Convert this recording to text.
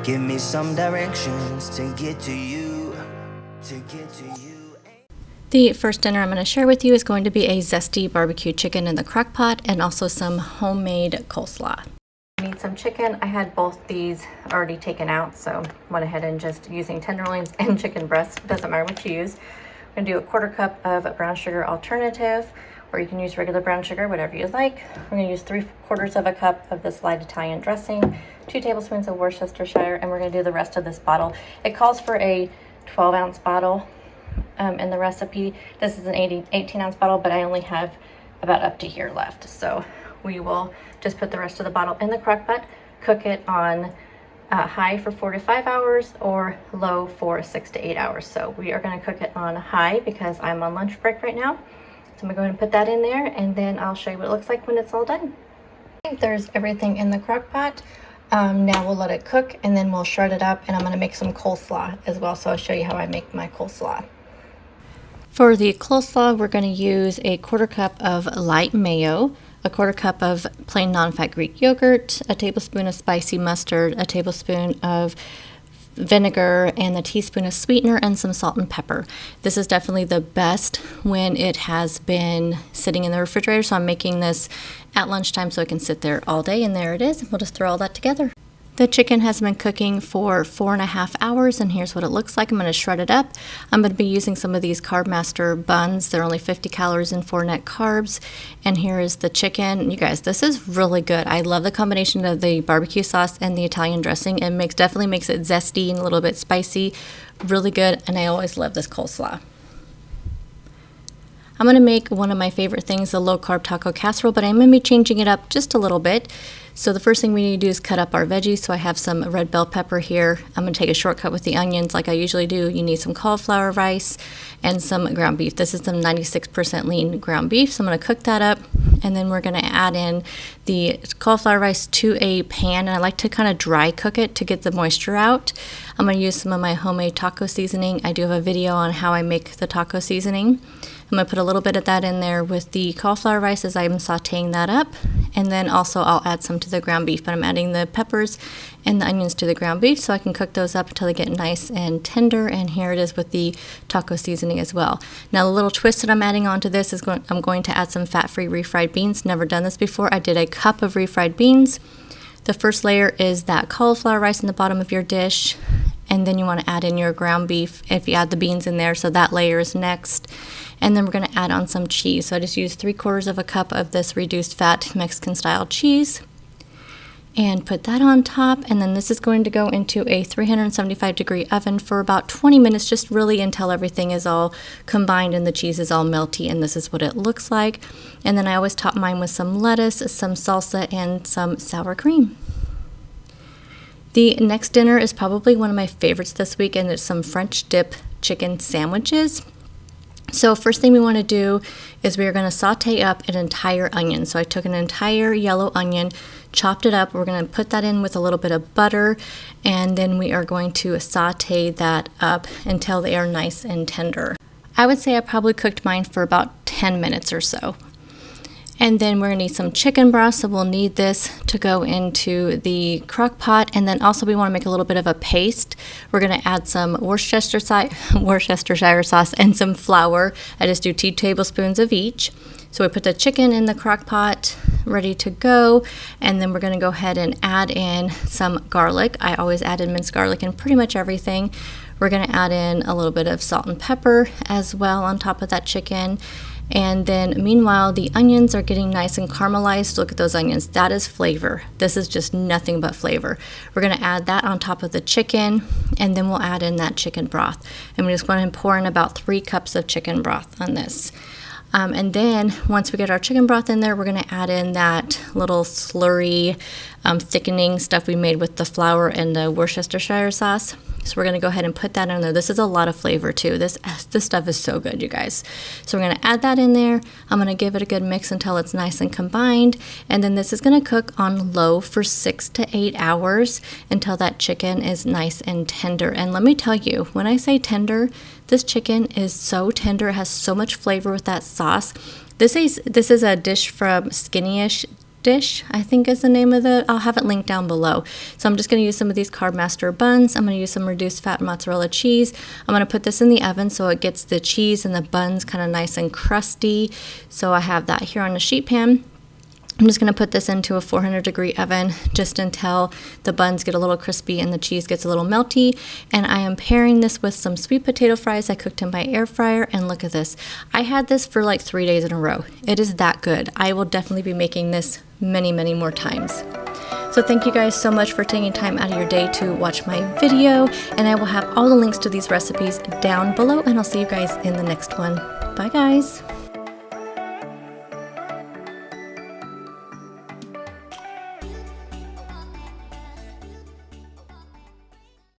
Give me some directions to get to you, The first dinner I'm going to share with you is going to be a zesty barbecue chicken in the crock pot and also some homemade coleslaw. I need some chicken. I had both these already taken out, so went ahead and just using tenderloins and chicken breast. Doesn't matter what you use. I'm going to do a 1/4 cup of brown sugar alternative, or you can use regular brown sugar, whatever you like. We're going to use 3/4 of a cup of this light Italian dressing, 2 tablespoons of Worcestershire, and we're going to do the rest of this bottle. It calls for a 12-ounce bottle in the recipe. This is an 18-ounce bottle, but I only have about up to here left. So we will just put the rest of the bottle in the crock pot, cook it on high for 4 to 5 hours or low for 6 to 8 hours. So we are going to cook it on high because I'm on lunch break right now. So I'm going to go ahead and put that in there, and then I'll show you what it looks like when it's all done. I think there's everything in the crock pot. Now we'll let it cook, and then we'll shred it up, and I'm going to make some coleslaw as well. So I'll show you how I make my coleslaw. For the coleslaw, we're going to use a 1/4 cup of light mayo, a 1/4 cup of plain non-fat Greek yogurt, a tablespoon of spicy mustard, a tablespoon of vinegar, and a teaspoon of sweetener, and some salt and pepper. This is definitely the best when it has been sitting in the refrigerator, so I'm making this at lunchtime so it can sit there all day, and there it is. We'll just throw all that together. The chicken has been cooking for 4.5 hours, and here's what it looks like. I'm going to shred it up. I'm going to be using some of these Carb Master buns. They're only 50 calories and 4 net carbs. And here is the chicken. You guys, this is really good. I love the combination of the barbecue sauce and the Italian dressing. It definitely makes it zesty and a little bit spicy. Really good, and I always love this coleslaw. I'm going to make one of my favorite things, the low-carb taco casserole, but I'm going to be changing it up just a little bit. So the first thing we need to do is cut up our veggies. So I have some red bell pepper here. I'm going to take a shortcut with the onions like I usually do. You need some cauliflower rice and some ground beef. This is some 96% lean ground beef. So I'm going to cook that up, and then we're going to add in the cauliflower rice to a pan. And I like to kind of dry cook it to get the moisture out. I'm going to use some of my homemade taco seasoning. I do have a video on how I make the taco seasoning. I'm going to put a little bit of that in there with the cauliflower rice as I'm sauteing that up. And then also I'll add some to the ground beef, but I'm adding the peppers and the onions to the ground beef so I can cook those up until they get nice and tender. And here it is with the taco seasoning as well. Now the little twist that I'm adding onto this is I'm going to add some fat-free refried beans. Never done this before. I did a cup of refried beans. The first layer is that cauliflower rice in the bottom of your dish. And then you want to add in your ground beef if you add the beans in there, so that layer is next. And then we're going to add on some cheese. So I just used 3/4 of a cup of this reduced fat Mexican style cheese and put that on top. And then this is going to go into a 375-degree oven for about 20 minutes, just really until everything is all combined and the cheese is all melty. And this is what it looks like. And then I always top mine with some lettuce, some salsa, and some sour cream. The next dinner is probably one of my favorites this week, and it's some French dip chicken sandwiches. So first thing we want to do is we are going to saute up an entire onion. So I took an entire yellow onion, chopped it up. We're going to put that in with a little bit of butter, and then we are going to saute that up until they are nice and tender. I would say I probably cooked mine for about 10 minutes or so. And then we're going to need some chicken broth, so we'll need this to go into the crock pot. And then also we want to make a little bit of a paste. We're going to add some Worcestershire sauce and some flour. I just do 2 tablespoons of each. So we put the chicken in the crock pot, ready to go. And then we're going to go ahead and add in some garlic. I always add in minced garlic in pretty much everything. We're going to add in a little bit of salt and pepper as well on top of that chicken. And then meanwhile, the onions are getting nice and caramelized. Look at those onions. That is flavor. This is just nothing but flavor. We're going to add that on top of the chicken, and then we'll add in that chicken broth. And we just want to pour in about 3 cups of chicken broth on this. And then once we get our chicken broth in there, we're going to add in that little slurry thickening stuff we made with the flour and the Worcestershire sauce. So we're going to go ahead and put that in there. This is a lot of flavor too. This stuff is so good, you guys. So we're going to add that in there. I'm going to give it a good mix until it's nice and combined. And then this is going to cook on low for 6 to 8 hours until that chicken is nice and tender. And let me tell you, when I say tender, this chicken is so tender. It has so much flavor with that sauce. This is a dish from Skinny-ish. dish, I think is the name of I'll have it linked down below. So I'm just going to use some of these Carb Master buns. I'm going to use some reduced fat mozzarella cheese. I'm going to put this in the oven so it gets the cheese and the buns kind of nice and crusty. So I have that here on a sheet pan. I'm just going to put this into a 400-degree oven just until the buns get a little crispy and the cheese gets a little melty. And I am pairing this with some sweet potato fries I cooked in my air fryer. And look at this. I had this for like 3 days in a row. It is that good. I will definitely be making this many, many more times. So thank you guys so much for taking time out of your day to watch my video. And I will have all the links to these recipes down below. And I'll see you guys in the next one. Bye, guys.